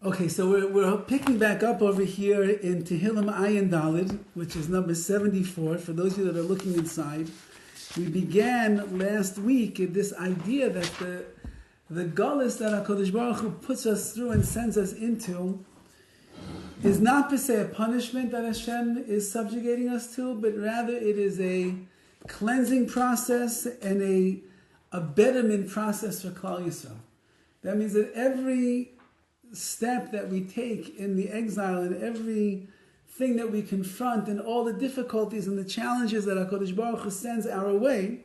Okay, so we're picking back up over here in Tehillim Ayin Dalid, which is number 74. For those of you that are looking inside, we began last week in this idea that the gullus that HaKadosh Baruch Hu puts us through and sends us into is not per se a punishment that Hashem is subjugating us to, but rather it is a cleansing process and a betterment process for Klal Yisroel. That means that every step that we take in the exile and every thing that we confront and all the difficulties and the challenges that HaKadosh Baruch Hu sends our way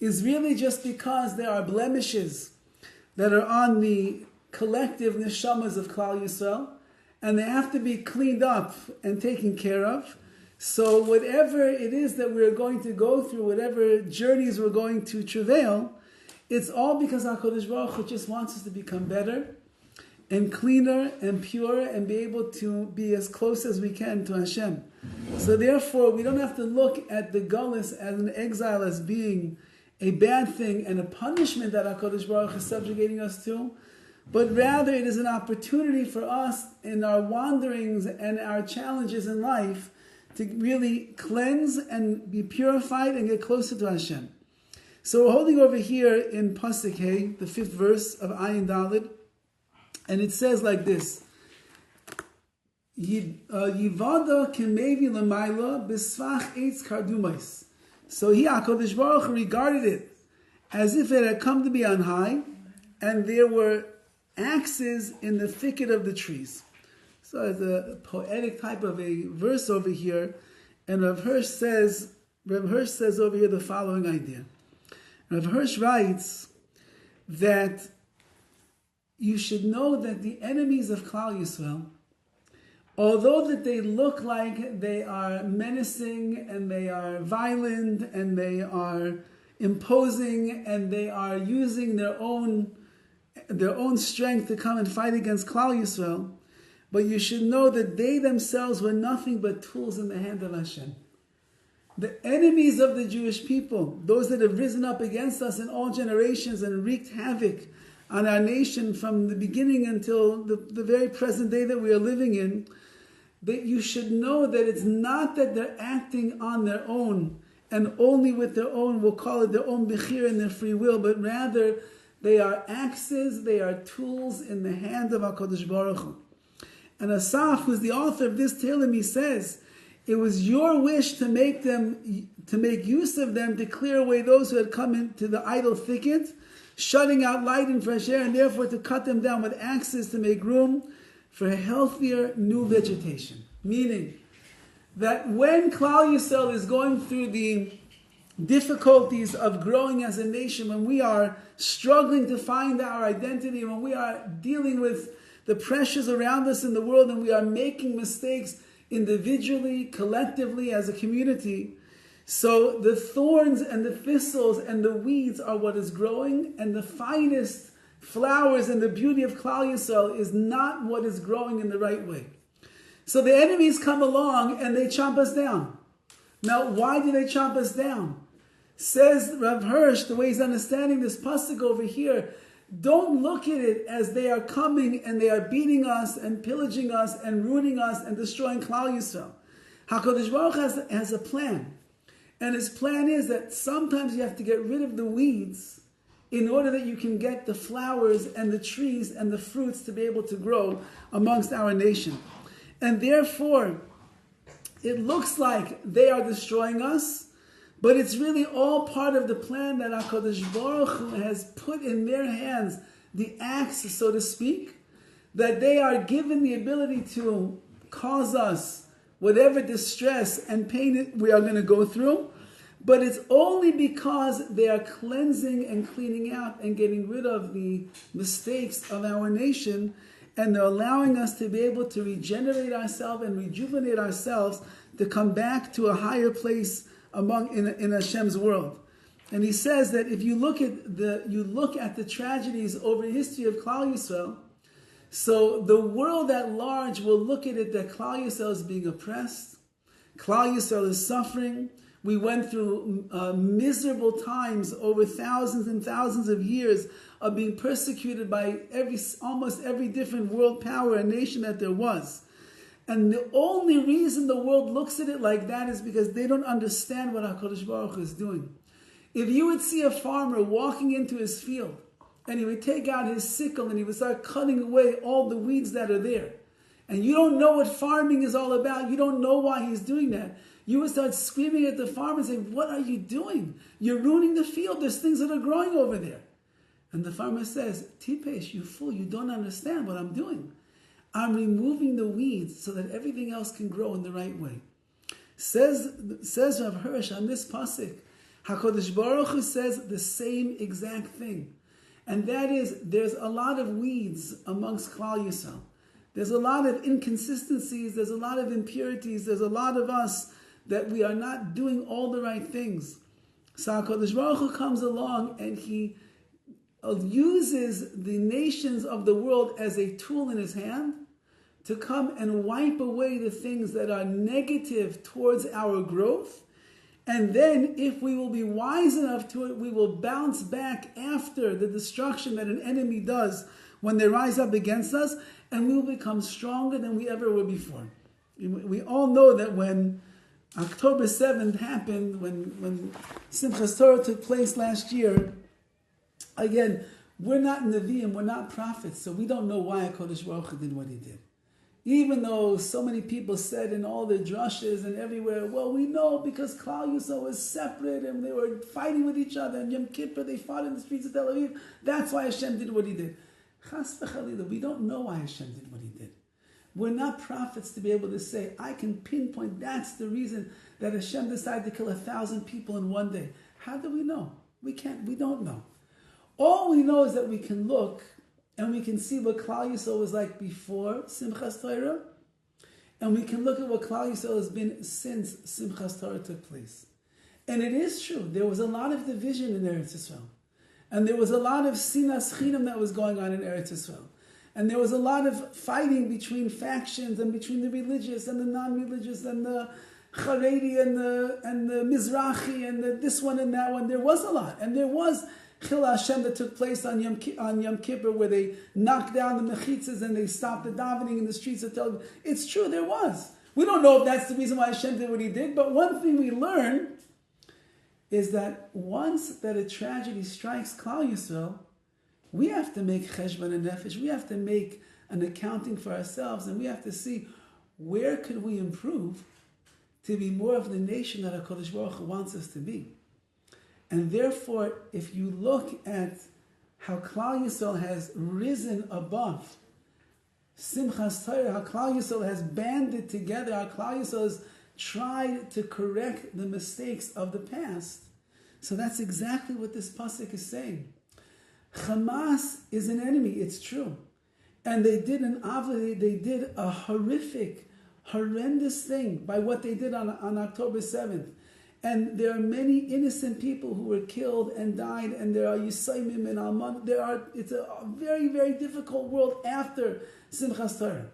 is really just because there are blemishes that are on the collective neshamas of Klal Yisroel, and they have to be cleaned up and taken care of. So whatever it is that we're going to go through, whatever journeys we're going to travail, it's all because HaKadosh Baruch Hu just wants us to become better and cleaner and pure and be able to be as close as we can to Hashem. So therefore, we don't have to look at the gullus as an exile as being a bad thing and a punishment that HaKadosh Baruch Hu is subjugating us to, but rather it is an opportunity for us in our wanderings and our challenges in life to really cleanse and be purified and get closer to Hashem. So we're holding over here in Pasuk Hey, the 5th verse of Ayin Dalid, and it says like this: Yivada kemevi l'mayla b'svach eitz kardumais. So here HaKadosh Baruch Hu regarded it as if it had come to be on high, and there were axes in the thicket of the trees. So it's a poetic type of a verse over here, and Rav Hirsch says over here the following idea. Rav Hirsch writes that you should know that the enemies of Klal Yisroel, although that they look like they are menacing and they are violent and they are imposing and they are using their own strength to come and fight against Klal Yisroel, but you should know that they themselves were nothing but tools in the hand of Hashem. The enemies of the Jewish people, those that have risen up against us in all generations and wreaked havoc on our nation from the beginning until the very present day that we are living in, that you should know that it's not that they're acting on their own and only with their own, we'll call it their own bechir and their free will, but rather they are axes, they are tools in the hand of HaKadosh Baruch Hu. And Asaf, who's the author of this Tehillim, he says, it was your wish to make use of them to clear away those who had come into the idle thicket, shutting out light and fresh air, and therefore to cut them down with axes to make room for healthier new vegetation. Meaning that when Klal Yisroel is going through the difficulties of growing as a nation, when we are struggling to find our identity, when we are dealing with the pressures around us in the world, and we are making mistakes individually, collectively, as a community, so the thorns and the thistles and the weeds are what is growing, and the finest flowers and the beauty of Klal Yisroel is not what is growing in the right way. So the enemies come along and they chomp us down. Now, why do they chomp us down? Says Rav Hirsch, the way he's understanding this pasuk over here, don't look at it as they are coming and they are beating us and pillaging us and ruining us and destroying Klal Yisroel. HaKadosh Baruch Hu has a plan. And his plan is that sometimes you have to get rid of the weeds in order that you can get the flowers and the trees and the fruits to be able to grow amongst our nation. And therefore, it looks like they are destroying us, but it's really all part of the plan that HaKadosh Baruch Hu has put in their hands, the axe, so to speak, that they are given the ability to cause us whatever distress and pain we are going to go through, but it's only because they are cleansing and cleaning out and getting rid of the mistakes of our nation, and they're allowing us to be able to regenerate ourselves and rejuvenate ourselves to come back to a higher place in Hashem's world. And he says that if you look at the tragedies over the history of Klal Yisroel, so the world at large will look at it that Klal Yisroel is being oppressed, Klal Yisroel is suffering. We went through miserable times over thousands and thousands of years of being persecuted by almost every different world power and nation that there was. And the only reason the world looks at it like that is because they don't understand what HaKadosh Baruch Hu is doing. If you would see a farmer walking into his field, and he would take out his sickle and he would start cutting away all the weeds that are there, and you don't know what farming is all about, you don't know why he's doing that, you would start screaming at the farmer and say, what are you doing? You're ruining the field. There's things that are growing over there. And the farmer says, Tipesh, you fool, you don't understand what I'm doing. I'm removing the weeds so that everything else can grow in the right way. Says Rav Hirsch on this pasuk, HaKadosh Baruch Hu says the same exact thing. And that is, there's a lot of weeds amongst Klal Yisroel. There's a lot of inconsistencies, there's a lot of impurities, there's a lot of us that we are not doing all the right things. So HaKadosh Baruch Hu comes along and he uses the nations of the world as a tool in his hand to come and wipe away the things that are negative towards our growth. And then if we will be wise enough to it, we will bounce back after the destruction that an enemy does when they rise up against us, and we will become stronger than we ever were before. We all know that when October 7th happened, when Simchas Torah took place last year, again, we're not Nevi'im, we're not prophets, so we don't know why HaKadosh Baruch Hu did what he did. Even though so many people said in all the drushes and everywhere, well, we know because Klal Yisroel was separate and they were fighting with each other, and Yom Kippur they fought in the streets of Tel Aviv, that's why Hashem did what he did. Chas v'chalila, we don't know why Hashem did what he did. We're not prophets to be able to say, I can pinpoint that's the reason that Hashem decided to kill 1,000 people in one day. How do we know? We don't know. All we know is that we can look and we can see what Klal Yisroel was like before Simchas Torah, and we can look at what Klal Yisroel has been since Simchas Torah took place. And it is true, there was a lot of division in Eretz Yisrael. And there was a lot of sinas chinam that was going on in Eretz Yisrael. And there was a lot of fighting between factions and between the religious and the non-religious and the Haredi and the Mizrahi and the this one and that one. There was a lot. And there was Chil Hashem that took place on Yom Kippur, where they knocked down the mechitzas and they stopped the davening in the streets of Tel Aviv. It's true, there was. We don't know if that's the reason why Hashem did what he did, but one thing we learn is that once that a tragedy strikes Klal Yisrael, we have to make cheshbon and nefesh. We have to make an accounting for ourselves, and we have to see where could we improve to be more of the nation that HaKadosh Baruch Hu wants us to be. And therefore, if you look at how Klal Yisrael has risen above Simchas Torah, how Klal Yisrael has banded together, how Klal Yisrael has tried to correct the mistakes of the past. So that's exactly what this pasuk is saying. Hamas is an enemy, it's true. And they did they did a horrendous thing by what they did on October 7th. And there are many innocent people who were killed and died, and there are Yisayimim and Alman. It's a very, very difficult world after Simchas Torah.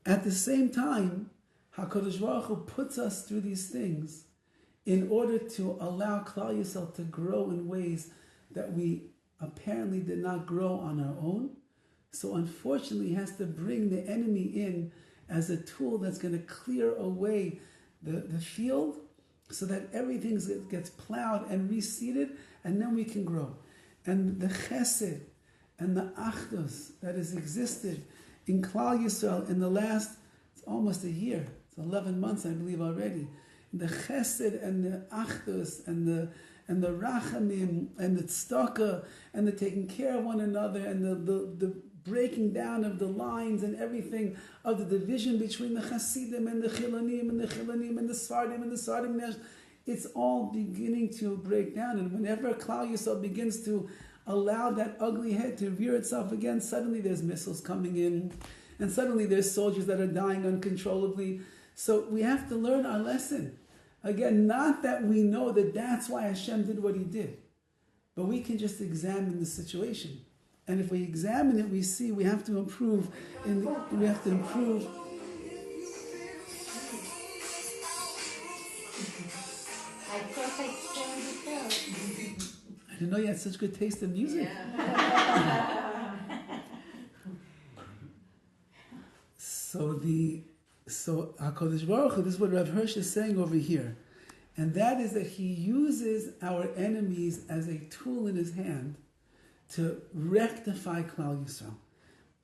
At the same time, HaKadosh Baruch Hu puts us through these things in order to allow Klal Yisrael to grow in ways that we apparently did not grow on our own. So unfortunately, he has to bring the enemy in as a tool that's going to clear away the field, so that everything gets plowed and reseeded, and then we can grow. And the chesed and the achdus that has existed in Klal Yisrael in the last, it's almost a year, it's 11 months I believe already, the chesed and the achdus and the rachamim and the tzedakah and the taking care of one another and the breaking down of the lines and everything of the division between the Hasidim and the Chilanim and the Chilanim and the Sardim and the Sardim. It's all beginning to break down. And whenever Klal Yisrael begins to allow that ugly head to rear itself again, suddenly there's missiles coming in, and suddenly there's soldiers that are dying uncontrollably. So we have to learn our lesson. Again, not that we know that that's why Hashem did what he did, but we can just examine the situation. And if we examine it, we see we have to improve. We have to improve. I I didn't know you had such good taste in music. Yeah. So HaKadosh Baruch Hu, this is what Rav Hirsch is saying over here. And that is that he uses our enemies as a tool in his hand to rectify Klal Yisroel.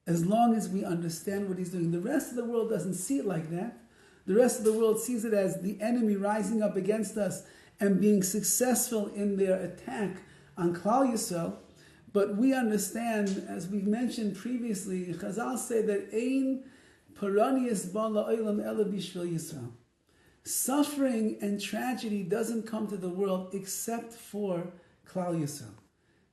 As long as we understand what he's doing. The rest of the world doesn't see it like that. The rest of the world sees it as the enemy rising up against us and being successful in their attack on Klal Yisroel. But we understand, as we've mentioned previously, Chazal say that Ein Paranias ba la'olam ela bishvil Yisrael. Suffering and tragedy doesn't come to the world except for Klal Yisroel.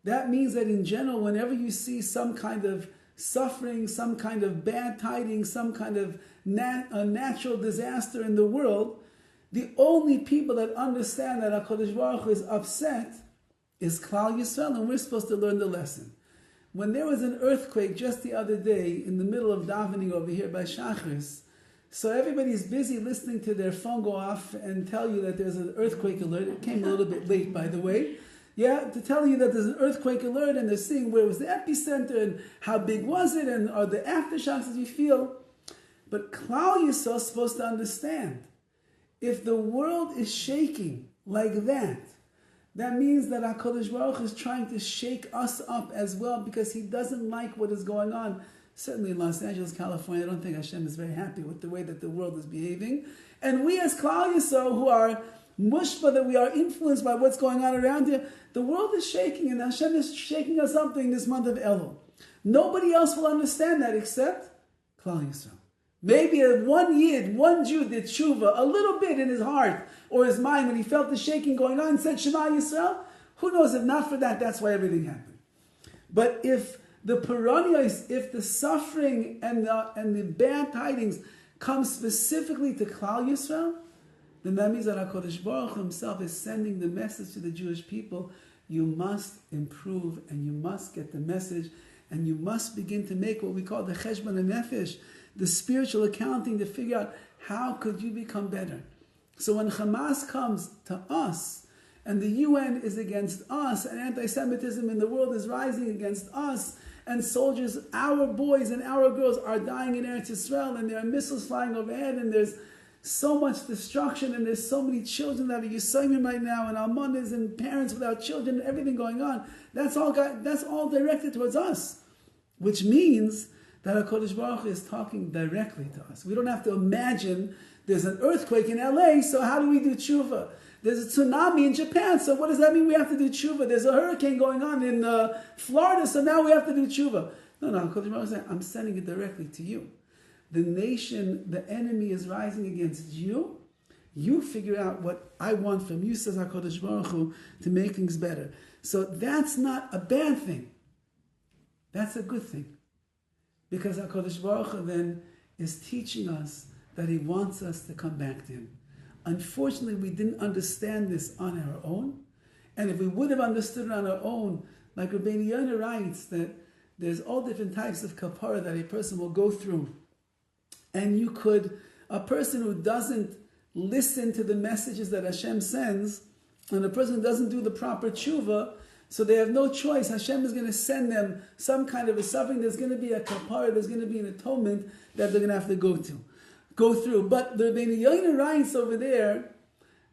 That means that in general, whenever you see some kind of suffering, some kind of bad tidings, some kind of a natural disaster in the world, the only people that understand that HaKadosh Baruch Hu is upset is Klal Yisrael, and we're supposed to learn the lesson. When there was an earthquake just the other day in the middle of davening over here by Shachris, so everybody's busy listening to their phone go off and tell you that there's an earthquake alert. It came a little bit late, by the way. Yeah, to tell you that there's an earthquake alert, and they're seeing where was the epicenter and how big was it and are the aftershocks that you feel. But Klal Yisrael is supposed to understand, if the world is shaking like that, that means that HaKadosh Baruch Hu is trying to shake us up as well, because he doesn't like what is going on. Certainly in Los Angeles, California, I don't think Hashem is very happy with the way that the world is behaving. And we as Klal Yisrael, who are mushba, that we are influenced by what's going on around here, the world is shaking, and Hashem is shaking us up during this month of Elul. Nobody else will understand that except Klal Yisrael. Maybe one Yid, one Jew did tshuva a little bit in his heart or his mind when he felt the shaking going on and said Shema Yisrael. Who knows, if not for that, that's why everything happened. But if the paranias, if the suffering and the bad tidings come specifically to Klal Yisrael, then that means that HaKadosh Baruch Hu himself is sending the message to the Jewish people. You must improve, and you must get the message, and you must begin to make what we call the cheshbon hanefesh, the spiritual accounting, to figure out how could you become better. So when Hamas comes to us, and the UN is against us, and anti-Semitism in the world is rising against us, and soldiers, our boys and our girls are dying in Eretz Yisrael, and there are missiles flying overhead, and there's so much destruction, and there's so many children that are Yisraelim right now, and almanas and parents without children, and everything going on. That's all directed towards us, which means that HaKadosh Baruch Hu is talking directly to us. We don't have to imagine there's an earthquake in LA, so how do we do tshuva? There's a tsunami in Japan, so what does that mean we have to do tshuva? There's a hurricane going on in Florida, so now we have to do tshuva. No, HaKadosh Baruch Hu is saying, I'm sending it directly to you. The nation, the enemy is rising against you. You figure out what I want from you, says HaKadosh Baruch Hu, to make things better. So that's not a bad thing. That's a good thing. Because HaKadosh Baruch Hu then is teaching us that he wants us to come back to him. Unfortunately, we didn't understand this on our own. And if we would have understood it on our own, like Rabbi Yonah writes, that there's all different types of kapara that a person will go through. And a person who doesn't listen to the messages that Hashem sends, and a person who doesn't do the proper tshuva, so they have no choice. Hashem is going to send them some kind of a suffering. There's going to be a kapara, there's going to be an atonement that they're going to have to go through. But the Rabbi Yonah writes over there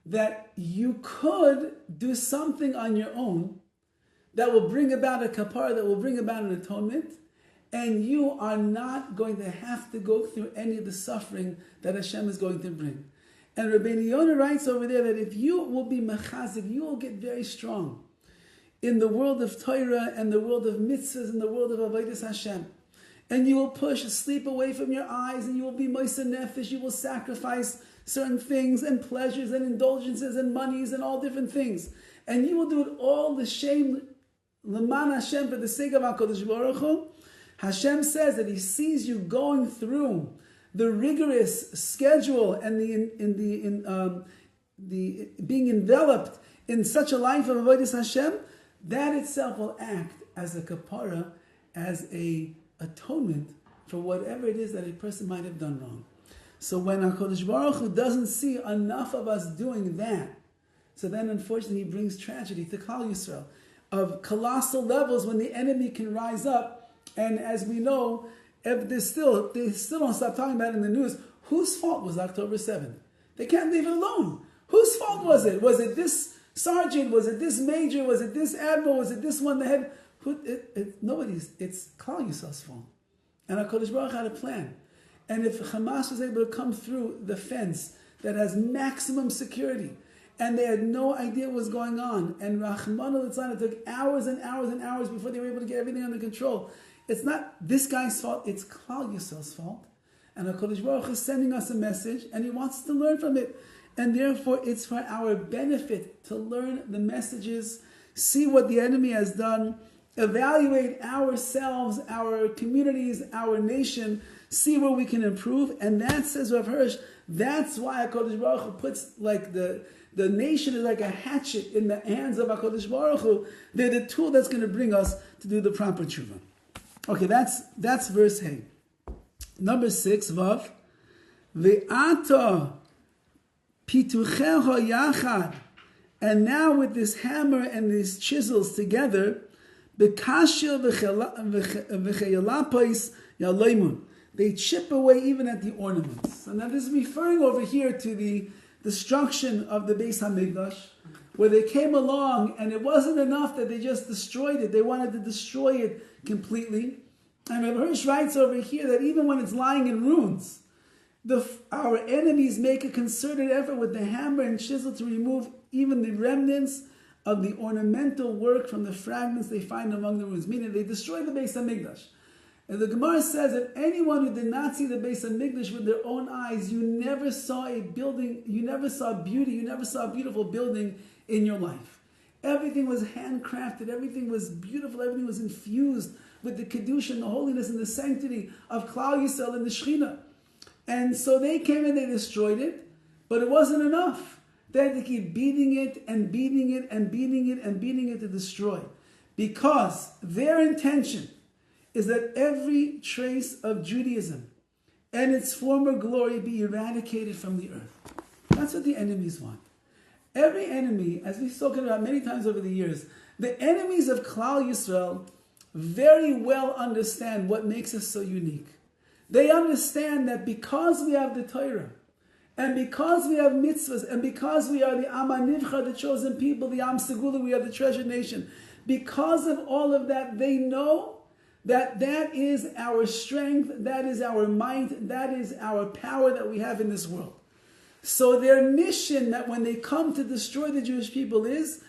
that you could do something on your own that will bring about a kapara, that will bring about an atonement, and you are not going to have to go through any of the suffering that Hashem is going to bring. And Rabbi Yonah writes over there that if you will be mechazik, you will get very strong in the world of Torah and the world of mitzvahs and the world of avodas Hashem. And you will push sleep away from your eyes, and you will be moiser nefesh, you will sacrifice certain things and pleasures and indulgences and monies and all different things. And you will do it all the shame, l'man Hashem, for the sake of HaKadosh Baruch Hu. Hashem says that he sees you going through the rigorous schedule and the being enveloped in such a life of avodas Hashem. That itself will act as a kapara, as a atonement for whatever it is that a person might have done wrong. So when HaKadosh Baruch Hu doesn't see enough of us doing that, so then unfortunately he brings tragedy to Klal Yisroel. of colossal levels when the enemy can rise up. And as we know, if they still don't stop talking about it in the news. Whose fault was October 7th? They can't leave it alone. Whose fault was it? Was it this sergeant? Was it this major? Was it this admiral? Was it this one that had... Nobody's. It's Klal Yisroel's fault. And HaKadosh Baruch had a plan. And if Hamas was able to come through the fence that has maximum security, and they had no idea what was going on, and Rahman al-Litzlan, it took hours and hours and hours before they were able to get everything under control. It's not this guy's fault, it's Klal Yisroel's fault. And HaKadosh Baruch is sending us a message, and He wants us to learn from it. And therefore, it's for our benefit to learn the messages, see what the enemy has done, evaluate ourselves, our communities, our nation, see where we can improve. And that, says Rav Hirsch, that's why HaKadosh Baruch Hu puts like the nation is like a hatchet in the hands of HaKadosh Baruch Hu. They're the tool that's going to bring us to do the proper tshuva. Okay, that's verse Hey. Number 6, Vav. Ve'ata pituchecha yachad. And now with this hammer and these chisels together, bekashil v'cheyalapais yaleimun. They chip away even at the ornaments. So now this is referring over here to the destruction of the Beis HaMikdash, where they came along and it wasn't enough that they just destroyed it. They wanted to destroy it completely. And Rav Hirsch writes over here that even when it's lying in ruins, our enemies make a concerted effort with the hammer and chisel to remove even the remnants of the ornamental work from the fragments they find among the ruins. Meaning they destroy the Beis HaMikdash. And the Gemara says that anyone who did not see the Beis HaMikdash with their own eyes, you never saw a building, you never saw beauty, you never saw a beautiful building in your life. Everything was handcrafted, everything was beautiful, everything was infused with the Kedusha and the holiness and the sanctity of Klal Yisroel and the Shechina. And so they came and they destroyed it, but it wasn't enough. They had to keep beating it and beating it and beating it and beating it to destroy. Because their intention is that every trace of Judaism and its former glory be eradicated from the earth. That's what the enemies want. Every enemy, as we've spoken about many times over the years, the enemies of Klal Yisroel very well understand what makes us so unique. They understand that because we have the Torah, and because we have mitzvahs, and because we are the Am HaNivcha, the chosen people, the Am Segula, we are the treasured nation, because of all of that, they know that that is our strength, that is our might, that is our power that we have in this world. So their mission that when they come to destroy the Jewish people is,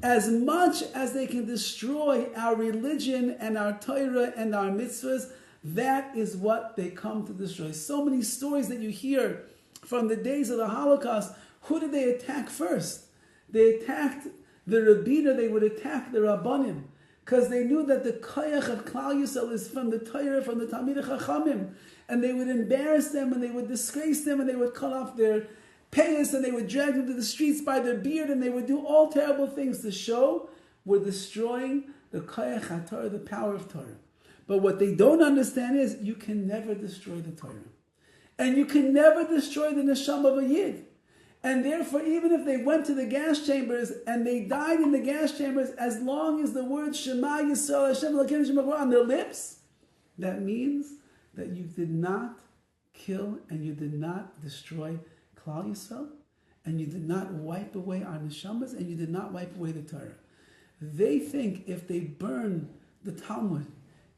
as much as they can destroy our religion and our Torah and our mitzvahs, that is what they come to destroy. So many stories that you hear from the days of the Holocaust. Who did they attack first? They attacked the Rabbiner, they would attack the Rabbanim, because they knew that the koyach of Klal Yisroel is from the Torah, from the Talmidei Chachamim, and they would embarrass them, and they would disgrace them, and they would cut off their payas, and they would drag them to the streets by their beard, and they would do all terrible things to show we're destroying the koyach HaTorah, the power of Torah. But what they don't understand is you can never destroy the Torah. And you can never destroy the neshama of a Yid. And therefore, even if they went to the gas chambers and they died in the gas chambers, as long as the word Shema Yisrael Hashem Elokeinu Hashem Echad on their lips, that means that you did not kill and you did not destroy Klal Yisrael, and you did not wipe away our neshamas, and you did not wipe away the Torah. They think if they burn the Talmud,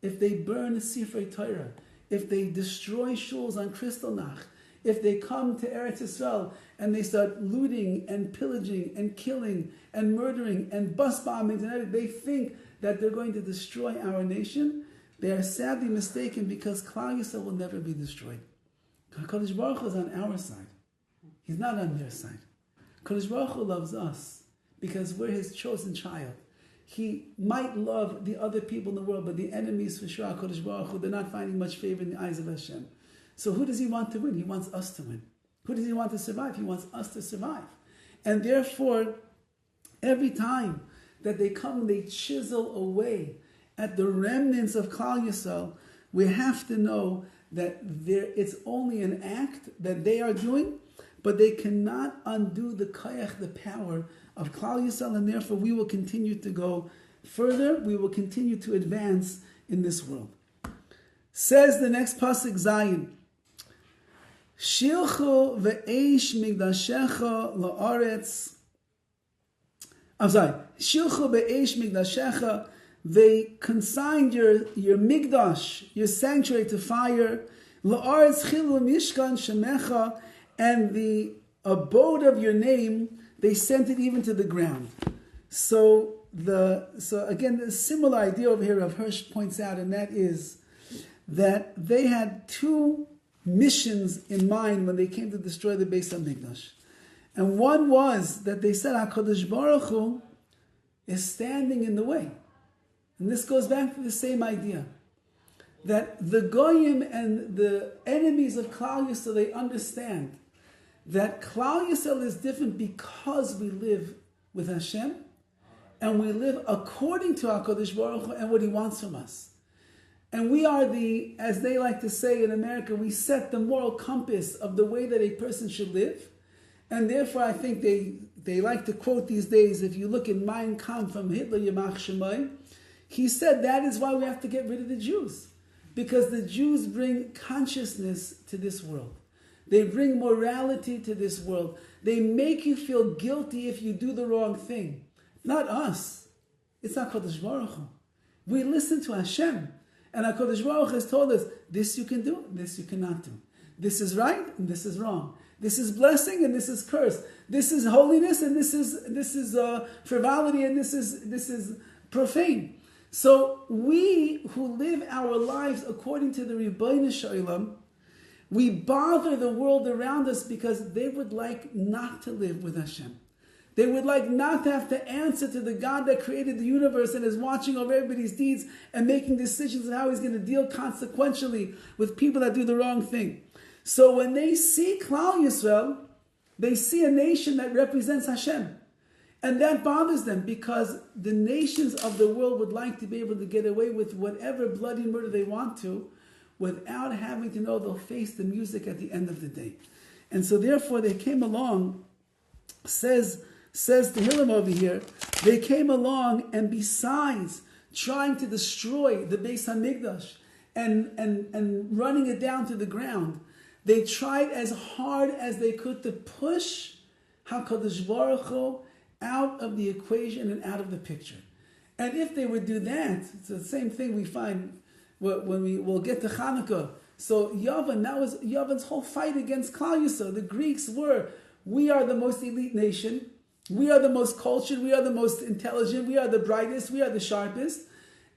if they burn the Sifrei Torah, if they destroy shuls on Kristallnacht, if they come to Eretz Yisrael and they start looting and pillaging and killing and murdering and bus bombings and everything, they think that they're going to destroy our nation. They are sadly mistaken, because Klal Yisrael will never be destroyed. HaKadosh Baruch Hu is on our side. He's not on their side. HaKadosh Baruch Hu loves us because we're His chosen child. He might love the other people in the world, but the enemies, for sure, HaKadosh Baruch Hu, they're not finding much favor in the eyes of Hashem. So who does He want to win? He wants us to win. Who does He want to survive? He wants us to survive. And therefore, every time that they come and they chisel away at the remnants of Klal Yisrael, we have to know that it's only an act that they are doing, but they cannot undo the koyach, the power of Klal Yisrael, and therefore we will continue to go further we will continue to advance in this world. Says the next pasuk Zayin, Shilchu ve'eish migdashecha la'aretz. I'm sorry. Shilchu be'eish migdashecha. They consigned your migdash, your sanctuary, to fire. La'aretz chilu mishkan shemecha, and the abode of your name, they sent it even to the ground. So again, the similar idea over here, Rav Hirsch points out, and that is that they had two missions in mind when they came to destroy the Beis HaMikdash. And one was that they said HaKadosh Baruch Hu is standing in the way. And this goes back to the same idea, that the Goyim and the enemies of Klal Yisroel, they understand that Klal Yisroel is different because we live with Hashem and we live according to HaKadosh Baruch Hu and what He wants from us. And we are as they like to say in America, we set the moral compass of the way that a person should live. And therefore, I think they like to quote these days, if you look in Mein Kampf from Hitler, Yamach Shemai, he said that is why we have to get rid of the Jews. Because the Jews bring consciousness to this world. They bring morality to this world. They make you feel guilty if you do the wrong thing. Not us. It's HaKadosh Baruch Hu. We listen to Hashem. And HaKadosh Baruch Hu has told us, this you can do, this you cannot do. This is right, and this is wrong. This is blessing, and this is curse. This is holiness, and this is frivolity, and this is profane. So we who live our lives according to the Ribbono Shel Olam, we bother the world around us because they would like not to live with Hashem. They would like not to have to answer to the God that created the universe and is watching over everybody's deeds and making decisions on how He's going to deal consequentially with people that do the wrong thing. So when they see Klal Yisroel, they see a nation that represents Hashem. And that bothers them because the nations of the world would like to be able to get away with whatever bloody murder they want to without having to know they'll face the music at the end of the day. And so therefore they came along, says Tehillim over here, they came along and besides trying to destroy the Beis HaMikdash and running it down to the ground, they tried as hard as they could to push HaKadosh Baruch Hu out of the equation and out of the picture. And if they would do that, it's the same thing we find when we'll get to Hanukkah. So Yavin, that was Yavin's whole fight against Klal Yisroel. The Greeks we are the most elite nation, we are the most cultured, we are the most intelligent, we are the brightest, we are the sharpest.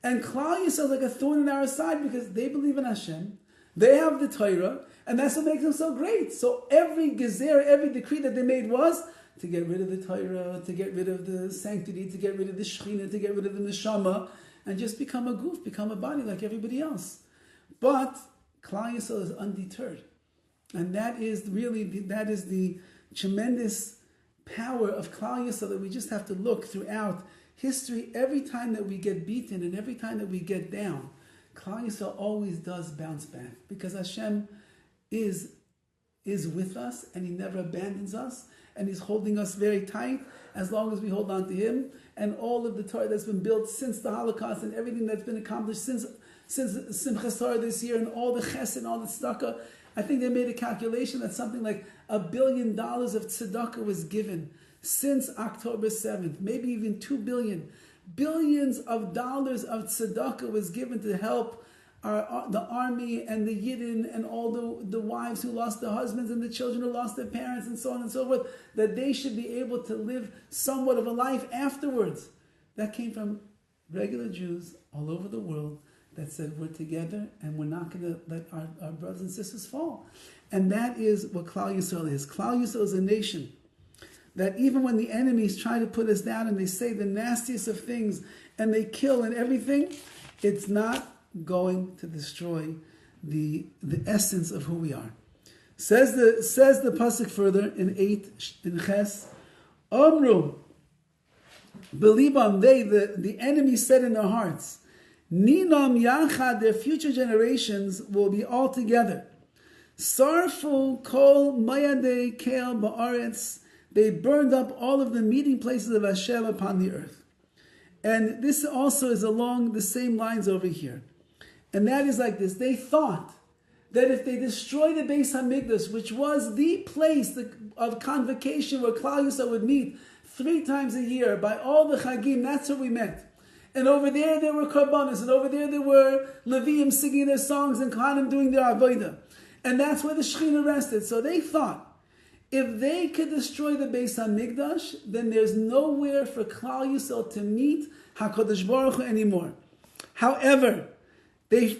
And Klal Yisroel is like a thorn in our side because they believe in Hashem, they have the Torah, and that's what makes them so great. So every gezer, every decree that they made was to get rid of the Torah, to get rid of the sanctity, to get rid of the Shekhinah, to get rid of the Neshama, and just become a goof, become a body like everybody else. But Klal Yisroel is undeterred. And that is the tremendous power of Klal Yisroel that we just have to look throughout history. Every time that we get beaten and every time that we get down, Klal Yisroel always does bounce back because Hashem is with us and He never abandons us. And He's holding us very tight as long as we hold on to Him. And all of the Torah that's been built since the Holocaust and everything that's been accomplished since Simchas Torah this year and all the Chesed and all the tzedakah, I think they made a calculation that something like $1 billion of tzedakah was given since October 7th, maybe even 2 billion. Billions of dollars of tzedakah was given to help the army and the Yidden and all the wives who lost their husbands and the children who lost their parents and so on and so forth, that they should be able to live somewhat of a life afterwards. That came from regular Jews all over the world that said we're together and we're not going to let our brothers and sisters fall. And that is what Klal Yisroel is. Klal Yisroel is a nation that even when the enemies try to put us down and they say the nastiest of things and they kill and everything, it's not going to destroy the essence of who we are. Says the pasuk further in 8 in Ches, Omru, Belibam, the enemy said in their hearts, Ninam Yachad, their future generations will be all together. Sarfu Kol Mayade Kel Ba'aretz, they burned up all of the meeting places of Hashem upon the earth. And this also is along the same lines over here. And that is like this. They thought that if they destroy the Beis HaMikdash, which was the place of convocation where Klal Yisroel would meet 3 times a year by all the Chagim, that's where we met. And over there were Karbanos, and over there were Leviim singing their songs and Kohanim doing their Avodah. And that's where the Shekhinah rested. So they thought, if they could destroy the Beis HaMikdash, then there's nowhere for Klal Yisrael to meet HaKadosh Baruch Hu anymore. However, they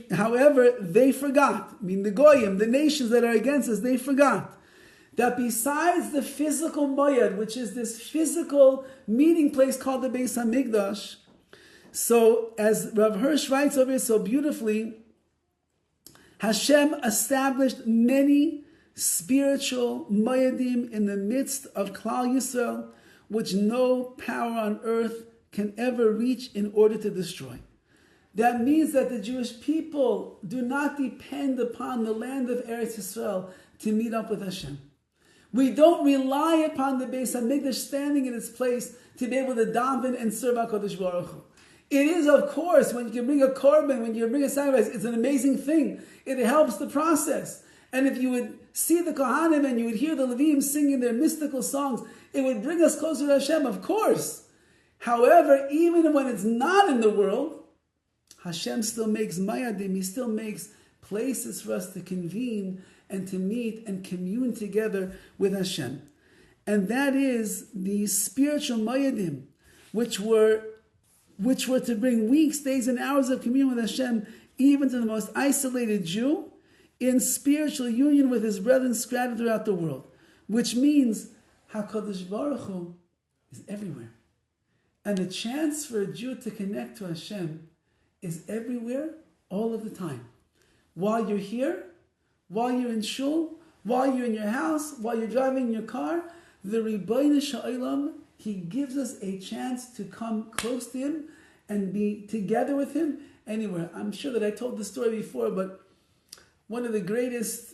forgot, I mean the Goyim, the nations that are against us, they forgot that besides the physical Moyad, which is this physical meeting place called the Beis HaMikdash, so as Rav Hirsch writes over here so beautifully, Hashem established many spiritual Moyadim in the midst of Klal Yisrael, which no power on earth can ever reach in order to destroy. That means that the Jewish people do not depend upon the land of Eretz Yisrael to meet up with Hashem. We don't rely upon the Beis HaMikdash standing in its place to be able to daven and serve HaKadosh Baruch Hu. It is, of course, when you can bring a korban, when you bring a sacrifice, it's an amazing thing. It helps the process. And if you would see the Kohanim and you would hear the Leviim singing their mystical songs, it would bring us closer to Hashem, of course. However, even when it's not in the world, Hashem still makes mayadim, He still makes places for us to convene and to meet and commune together with Hashem. And that is the spiritual mayadim, which were to bring weeks, days, and hours of communion with Hashem, even to the most isolated Jew, in spiritual union with his brethren scattered throughout the world. Which means HaKadosh Baruch Hu is everywhere. And the chance for a Jew to connect to Hashem is everywhere, all of the time. While you're here, while you're in shul, while you're in your house, while you're driving in your car, the Ribbono Shel Olam, He gives us a chance to come close to Him and be together with Him anywhere. I'm sure that I told the story before, but one of the greatest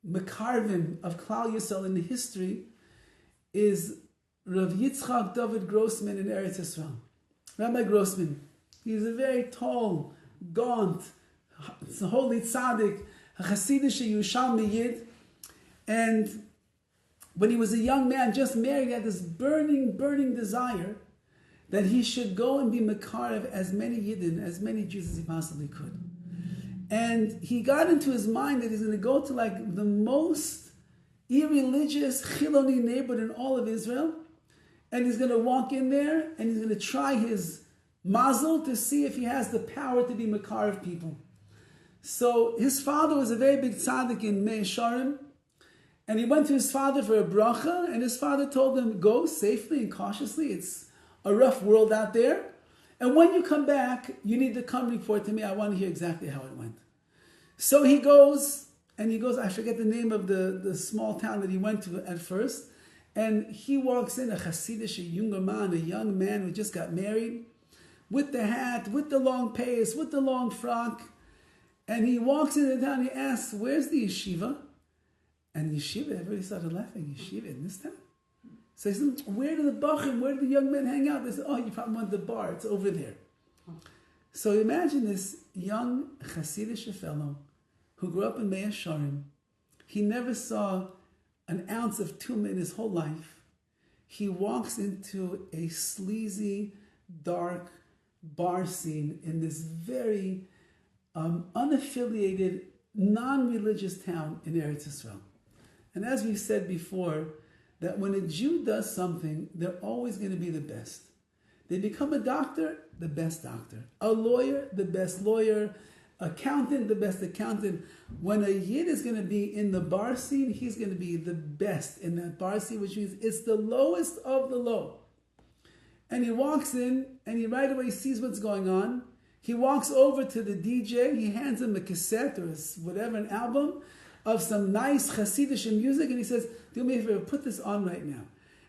Mekarvim of Klal Yisrael in history is Rav Yitzchak Dovid Grossman in Eretz Yisrael. Rabbi Grossman. He's a very tall, gaunt, holy tzaddik, a Hasidic Yerushalmi Yid. And when he was a young man, just married, he had this burning desire that he should go and be Mekarev as many Yidden, as many Jews as he possibly could. And he got into his mind that he's going to go to like the most irreligious Chiloni neighborhood in all of Israel, and he's going to walk in there and he's going to try his mazel to see if he has the power to be Mekarev people. So his father was a very big tzaddik in Mei Sharim, and he went to his father for a bracha, and his father told him, go safely and cautiously, it's a rough world out there, and when you come back, you need to come report to me, I want to hear exactly how it went. So he goes, I forget the name of the small town that he went to at first, and he walks in, a Hasidic, a young man who just got married, with the hat, with the long payas, with the long frock, and he walks into the town, he asks, where's the yeshiva? And yeshiva, everybody started laughing, yeshiva in this town? So he said, where do the bachim, where do the young men hang out? They said, oh, you probably want the bar, it's over there. So imagine this young Hasidic fellow who grew up in Mei Sharim. He never saw an ounce of tumah in his whole life. He walks into a sleazy, dark bar scene in this very unaffiliated, non-religious town in Eretz Yisrael. And as we said before, that when a Jew does something, they're always going to be the best. They become a doctor, the best doctor. A lawyer, the best lawyer. Accountant, the best accountant. When a Yid is going to be in the bar scene, he's going to be the best in that bar scene, which means it's the lowest of the low. And he walks in, and he right away sees what's going on. He walks over to the DJ, he hands him a cassette or whatever, an album of some nice Hasidic music, and he says, do me a favor, put this on right now.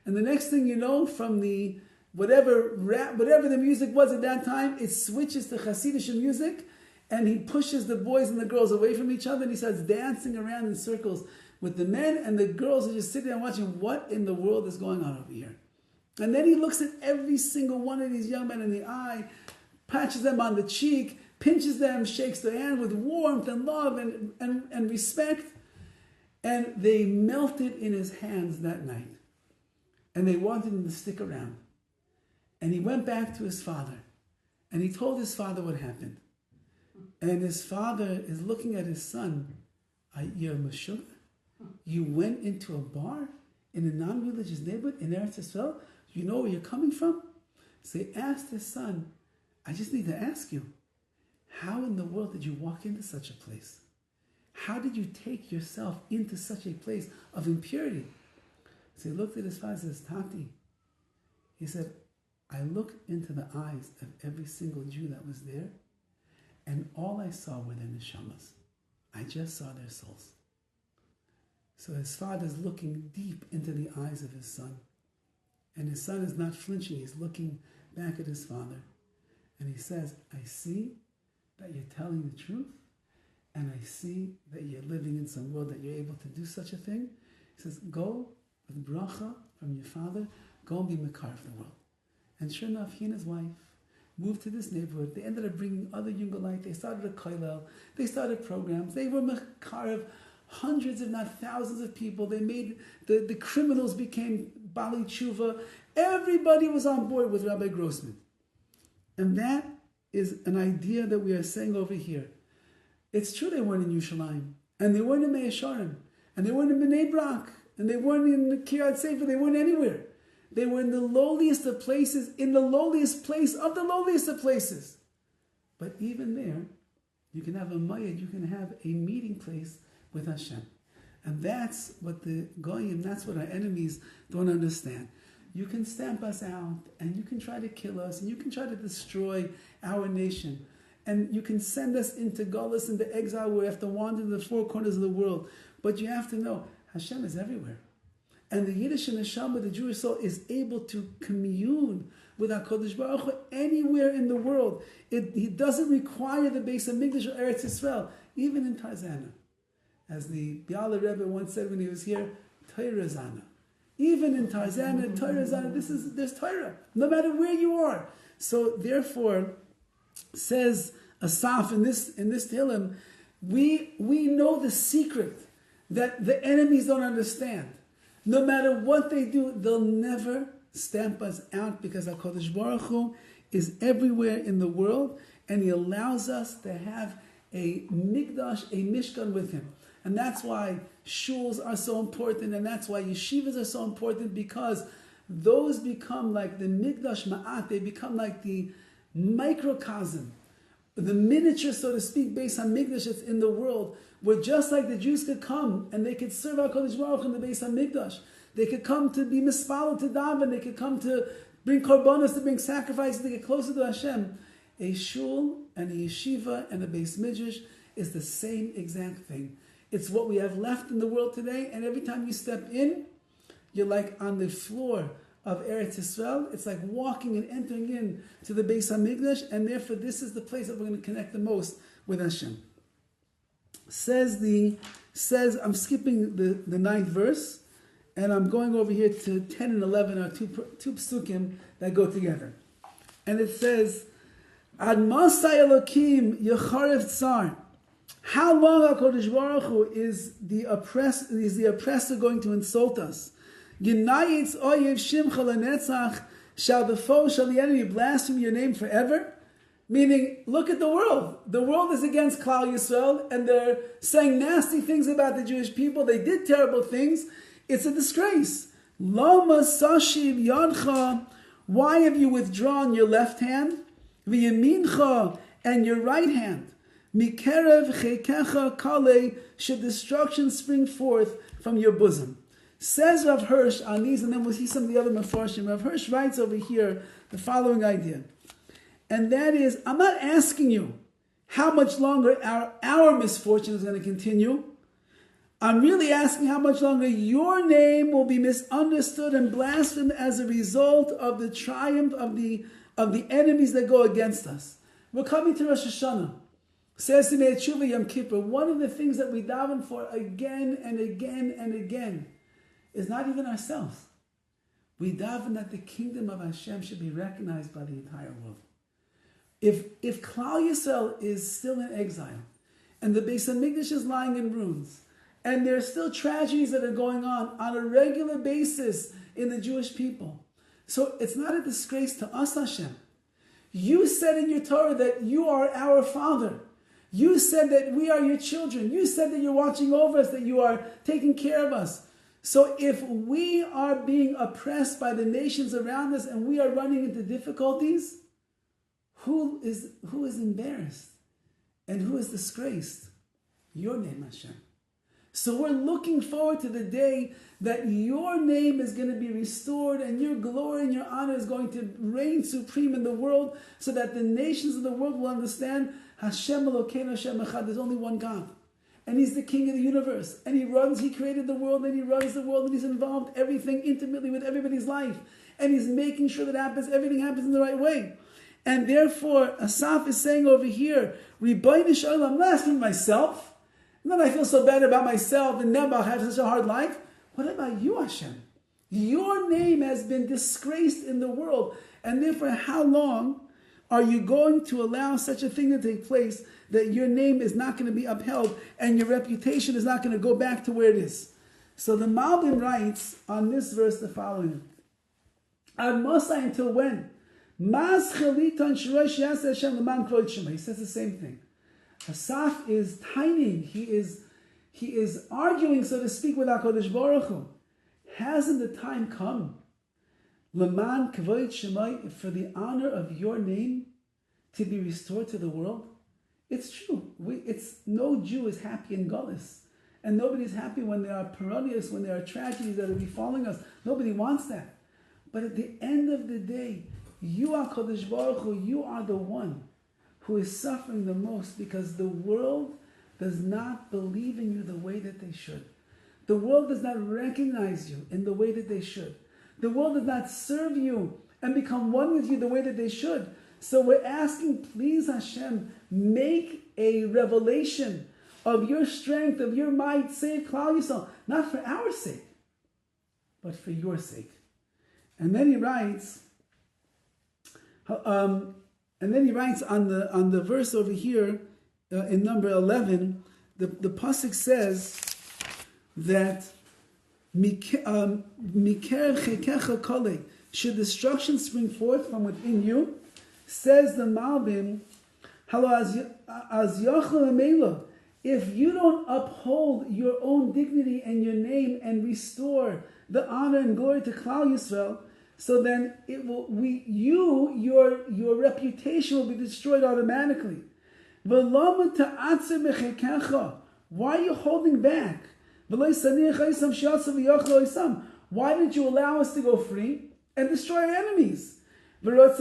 And the next thing you know, from the whatever the music was at that time, it switches to Hasidic music, and he pushes the boys and the girls away from each other, and he starts dancing around in circles with the men, and the girls are just sitting there watching what in the world is going on over here. And then he looks at every single one of these young men in the eye, patches them on the cheek, pinches them, shakes their hand with warmth and love and respect. And they melted in his hands that night. And they wanted him to stick around. And he went back to his father. And he told his father what happened. And his father is looking at his son. You're a Meshugah? You went into a bar in a non-religious neighborhood in Eretz Yisrael? You know where you're coming from? So he asked his son, I just need to ask you, how in the world did you walk into such a place? How did you take yourself into such a place of impurity? So he looked at his father and says, Tati, he said, I looked into the eyes of every single Jew that was there, and all I saw were their neshamas. I just saw their souls. So his father's looking deep into the eyes of his son. And his son is not flinching. He's looking back at his father. And he says, I see that you're telling the truth. And I see that you're living in some world that you're able to do such a thing. He says, go with bracha from your father. Go and be Makar of the world. And sure enough, he and his wife moved to this neighborhood. They ended up bringing other Yungalite. They started a kollel. They started programs. They were Makar of hundreds, if not thousands of people. They made, the criminals became Bali Tshuva. Everybody was on board with Rabbi Grossman. And that is an idea that we are saying over here. It's true they weren't in Yerushalayim, and they weren't in Mea Shearim, and they weren't in Bnei Brak, and they weren't in Kiryat Sefer, they weren't anywhere. They were in the lowliest of places, in the lowliest place of the lowliest of places. But even there, you can have a mayad, you can have a meeting place with Hashem. And that's what the Goyim, that's what our enemies don't understand. You can stamp us out, and you can try to kill us, and you can try to destroy our nation. And you can send us into Golus, into exile, where we have to wander to the four corners of the world. But you have to know, Hashem is everywhere. And the Yiddish neshama, the Jewish soul, is able to commune with HaKadosh Baruch Hu anywhere in the world. He doesn't require the base of Mikdash or Eretz Yisrael, even in Tarzana. As the Biala Rebbe once said when he was here, Torah Zana. Even in Tarzana, Torah Zana, there's Torah, no matter where you are. So therefore, says Asaf in this Tehillim, we know the secret that the enemies don't understand. No matter what they do, they'll never stamp us out, because HaKadosh Baruch Hu is everywhere in the world, and He allows us to have a Mikdash, a Mishkan with Him. And that's why shuls are so important, and that's why yeshivas are so important, because those become like the Mikdash Ma'at, they become like the microcosm, the miniature, so to speak, based on Mikdash that's in the world, where just like the Jews could come and they could serve HaKadosh Baruch Hu in the base on Mikdash, they could come to be mispalel, to daven, they could come to bring korbanos, to bring sacrifices, to get closer to Hashem. A shul and a yeshiva and a beis midrash is the same exact thing. It's what we have left in the world today, and every time you step in, you're like on the floor of Eretz Yisrael. It's like walking and entering in to the Beis HaMikdash, and therefore this is the place that we're going to connect the most with Hashem. Says I'm skipping the 9th verse, and I'm going over here to 10 and 11 are two psukim that go together. And it says, Ad Masai Elokim Yecharev Tsar. How long HaKadosh Baruch Hu is the oppressor going to insult us? Ginayitz oyev shimcha lenetzach. Shall the foe, shall the enemy blaspheme your name forever? Meaning, look at the world. The world is against Klal Yisroel, and they're saying nasty things about the Jewish people. They did terrible things. It's a disgrace. Lama sashiv yadcha. Why have you withdrawn your left hand? V'yamincha, and your right hand. Mikerev chekecha kale. Should destruction spring forth from your bosom? Says Rav Hirsch on these, and then we'll see some of the other Mefarshim. Rav Hirsch writes over here the following idea. And that is, I'm not asking you how much longer our misfortune is going to continue. I'm really asking how much longer your name will be misunderstood and blasphemed as a result of the triumph of the enemies that go against us. We're coming to Rosh Hashanah. Says to Tshuva Yom Kippur, one of the things that we daven for again and again and again is not even ourselves. We daven that the kingdom of Hashem should be recognized by the entire world. If Klal Yisroel is still in exile, and the Beis Hamikdash is lying in ruins, and there are still tragedies that are going on a regular basis in the Jewish people, so it's not a disgrace to us, Hashem. You said in your Torah that you are our Father. You said that we are your children. You said that you're watching over us, that you are taking care of us. So if we are being oppressed by the nations around us and we are running into difficulties, who is embarrassed and who is disgraced? Your name, Hashem. So we're looking forward to the day that your name is going to be restored and your glory and your honor is going to reign supreme in the world, so that the nations of the world will understand Hashem Elokeinu Hashem Echad. There's only one God. And He's the King of the universe. And He created the world, and He runs the world, and He's involved everything intimately with everybody's life. And He's making sure that everything happens in the right way. And therefore, Asaf is saying over here, Ribono Shel Olam, I'm not asking myself. Not I feel so bad about myself and now I have such a hard life. What about you, Hashem? Your name has been disgraced in the world. And therefore, how long are you going to allow such a thing to take place, that your name is not going to be upheld and your reputation is not going to go back to where it is? So the Malbim writes on this verse the following. Ad Mosai, until when? Mas cheliton shorosh yaseh Hashem leman kvod shema. He says the same thing. Asaf is tining. He is arguing, so to speak, with HaKadosh Baruch Hu. Hasn't the time come, leman kvod shema, for the honor of your name to be restored to the world? It's true. No Jew is happy in Gullus. And nobody's happy when there are parodias, when there are tragedies that are befalling us. Nobody wants that. But at the end of the day, you, HaKadosh Baruch Hu, you are the one who is suffering the most, because the world does not believe in you the way that they should. The world does not recognize you in the way that they should. The world does not serve you and become one with you the way that they should. So we're asking, please Hashem, make a revelation of your strength, of your might, save Klal Yisroel, not for our sake, but for your sake. And then he writes, on the verse over here in number 11, the pasuk says that Mikerev chekecha kole, should destruction spring forth from within you, says the Malbim, if you don't uphold your own dignity and your name and restore the honor and glory to Klal Yisroel, so then your reputation will be destroyed automatically. Why are you holding back? Why didn't you allow us to go free and destroy our enemies? Sometimes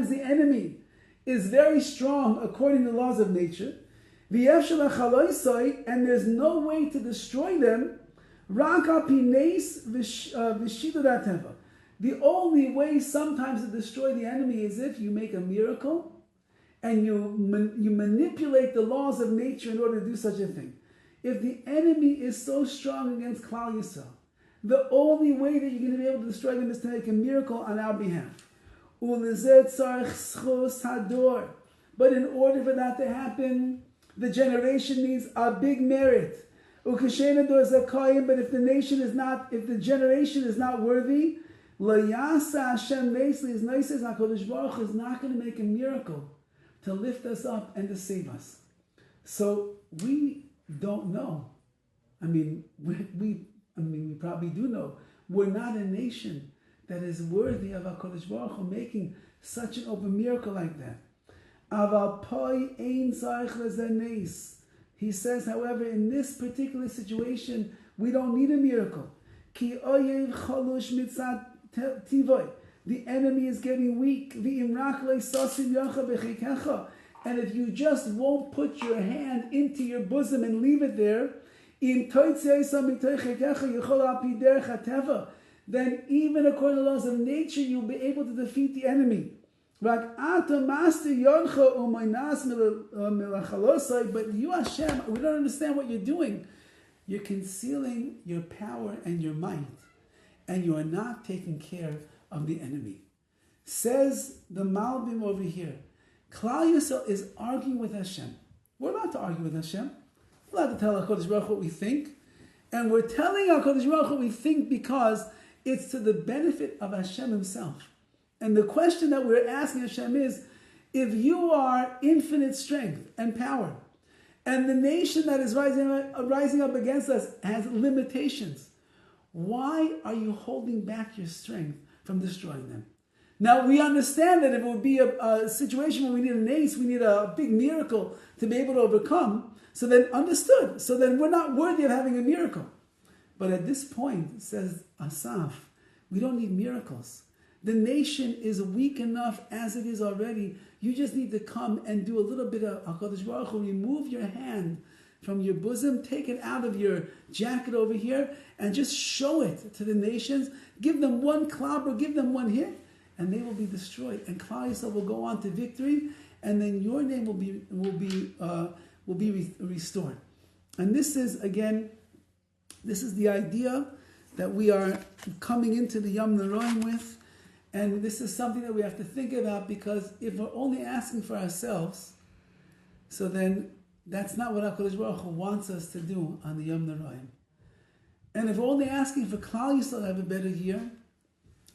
the enemy is very strong according to the laws of nature, and there's no way to destroy them. The only way sometimes to destroy the enemy is if you make a miracle and you manipulate the laws of nature in order to do such a thing. If the enemy is so strong against Klal Yisroel, the only way that you're going to be able to destroy them is to make a miracle on our behalf. But in order for that to happen, the generation needs a big merit. But if the generation is not worthy, HaKadosh Baruch Hu is not going to make a miracle to lift us up and to save us. So we don't know. We probably do know. We're not a nation that is worthy of HaKadosh Baruch Hu making such an open miracle like that. He says, however, in this particular situation, we don't need a miracle. The enemy is getting weak. And if you just won't put your hand into your bosom and leave it there, then even according to the laws of nature, you'll be able to defeat the enemy. But you, Hashem, we don't understand what you're doing. you're concealing your power and your might, and you are not taking care of the enemy. Says the Malbim over here, Klal Yisroel is arguing with Hashem. We're allowed to argue with Hashem. We're allowed to tell HaKadosh Baruch Hu what we think. And we're telling HaKadosh Baruch Hu what we think because it's to the benefit of Hashem himself. And the question that we're asking Hashem is, if you are infinite strength and power, and the nation that is rising up against us has limitations, why are you holding back your strength from destroying them? Now, we understand that if it would be a situation where we need an ace, we need a big miracle to be able to overcome, so then understood. So then we're not worthy of having a miracle. But at this point, says Asaf, we don't need miracles. The nation is weak enough as it is already. You just need to come and do a little bit of HaKadosh Baruch Hu, remove your hand from your bosom, take it out of your jacket over here, and just show it to the nations. Give them one clobber, give them one hit, and they will be destroyed. And Klal Yisroel will go on to victory, and then your name will be restored. And this is, again, this is the idea that we are coming into the Yom Noraim with. And this is something that we have to think about, because if we're only asking for ourselves, so then that's not what HaKadosh Baruch Hu wants us to do on the Yom Noraim. And if we're only asking for Klal Yisrael to have a better year,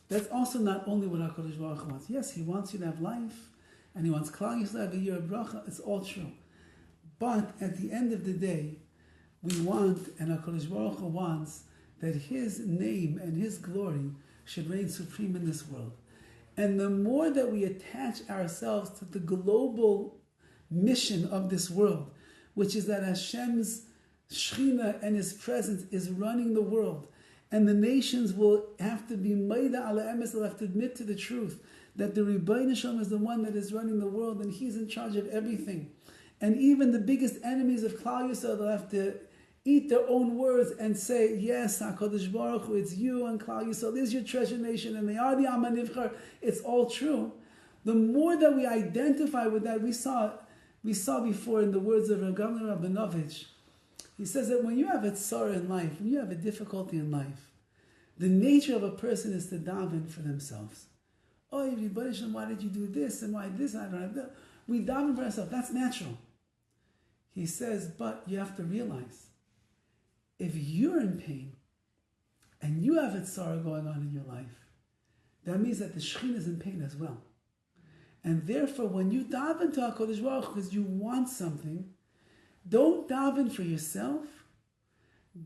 that's also not only what HaKadosh Baruch Hu wants. Yes, he wants you to have life, and he wants Klal Yisrael to have a year of bracha. It's all true. But at the end of the day, we want, and HaKadosh Baruch Hu wants, that his name and his glory should reign supreme in this world. And the more that we attach ourselves to the global mission of this world, which is that Hashem's Shechina and his presence is running the world, and the nations will have to be Maida ala emes, they'll have to admit to the truth that the Rebbeinu Shalom is the one that is running the world, and he's in charge of everything. And even the biggest enemies of Klal Yisroel, they'll have to eat their own words and say, yes, HaKadosh Baruch Hu, it's you and Klal Yisrael, this is your treasure nation, and they are the Am HaNivchar, it's all true. The more that we identify with that, we saw before in the words of Rabbi Rabinovich, he says that when you have a tzara in life, when you have a difficulty in life, the nature of a person is to daven for themselves. Oh, everybody, why did you do this, and why this, and I don't have that. We daven for ourselves, that's natural. He says, but you have to realize, if you're in pain and you have a tzara going on in your life, that means that the Shekhinah is in pain as well. And therefore, when you daven to HaKadosh Baruch Hu because you want something, don't daven for yourself,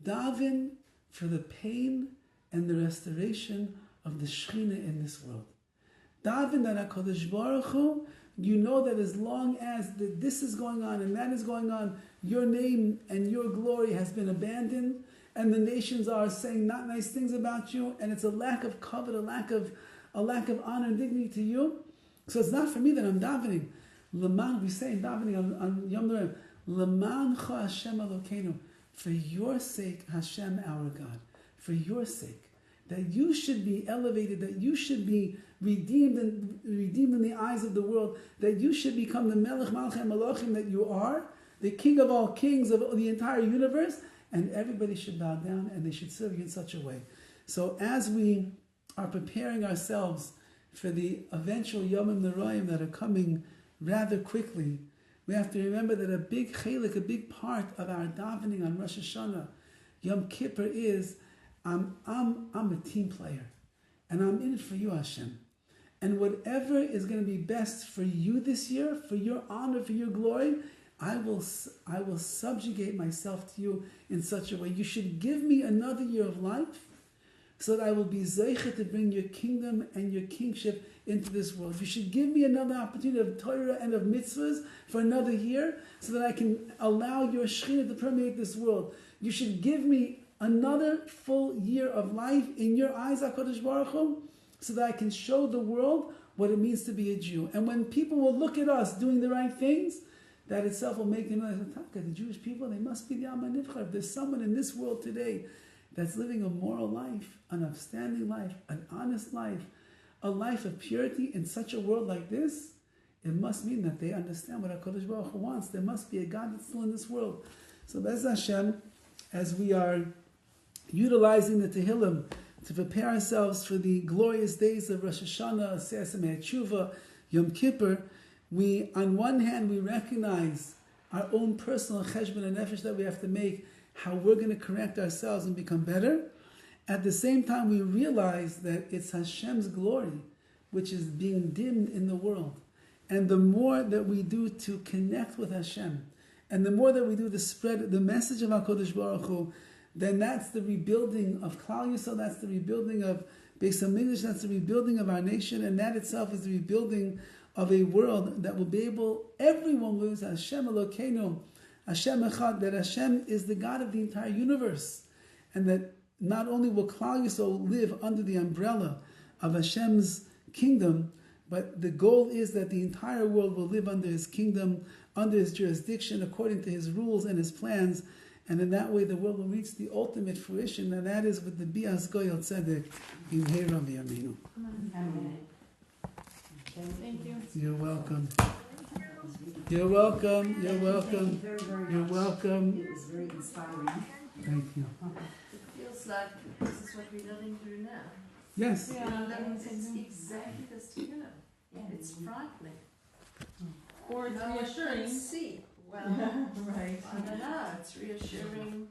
daven for the pain and the restoration of the Shekhinah in this world. Daven that HaKadosh Baruch Hu, you know that as long as this is going on and that is going on, your name and your glory has been abandoned, and the nations are saying not nice things about you, and it's a lack of covet, a lack of honor and dignity to you. So it's not for me that I'm davening. Leman, we say in davening on Yom Noraim, Leman cha Hashem Elokeinu, for your sake, Hashem our God, for your sake, that you should be elevated, that you should be redeemed in the eyes of the world, that you should become the Melech Malchei Malachim that you are, the King of all kings of the entire universe, and everybody should bow down and they should serve you in such a way. So as we are preparing ourselves for the eventual Yom Noraim that are coming rather quickly, we have to remember that a big chelik, a big part of our davening on Rosh Hashanah, Yom Kippur, is I'm a team player, and I'm in it for you, Hashem. And whatever is going to be best for you this year, for your honor, for your glory, I will subjugate myself to you in such a way. You should give me another year of life, so that I will be zeicha to bring your kingdom and your kingship into this world. You should give me another opportunity of Torah and of mitzvahs for another year, so that I can allow your Shekhinah to permeate this world. You should give me another full year of life in your eyes, HaKadosh Baruch Hu, so that I can show the world what it means to be a Jew. And when people will look at us doing the right things, that itself will make them like, the Jewish people, they must be the Am HaNivchar. If there's someone in this world today that's living a moral life, an upstanding life, an honest life, a life of purity in such a world like this, it must mean that they understand what HaKadosh Baruch Hu wants. There must be a God that's still in this world. So Bez Hashem, as we are utilizing the Tehillim to prepare ourselves for the glorious days of Rosh Hashanah, Seisamei Tshuva, Yom Kippur, we, on one hand, we recognize our own personal cheshbon and nefesh that we have to make, how we're going to correct ourselves and become better. At the same time, we realize that it's Hashem's glory which is being dimmed in the world. And the more that we do to connect with Hashem, and the more that we do to spread the message of HaKadosh Baruch Hu, then that's the rebuilding of Klal Yisroel, that's the rebuilding of Beis HaMikdash, that's the rebuilding of our nation, and that itself is the rebuilding of a world that will be able, everyone will use Hashem Elokeinu, Hashem Echad, that Hashem is the God of the entire universe, and that not only will Klal Yisroel live under the umbrella of Hashem's kingdom, but the goal is that the entire world will live under His kingdom, under His jurisdiction, according to His rules and His plans, and in that way the world will reach the ultimate fruition, and that is with the Bias Goyal Tzedek in Hey Rabbi Aminu. Thank you. You're welcome. You're welcome. You're welcome. Thank you very, very You're much. welcome. It was very inspiring. Thank you. It feels like this is what we're living through now. Yes. You know, that means it's exactly this together. It's frightening. Or it's No one can reassuring. see. Well, Right. I don't know. It's reassuring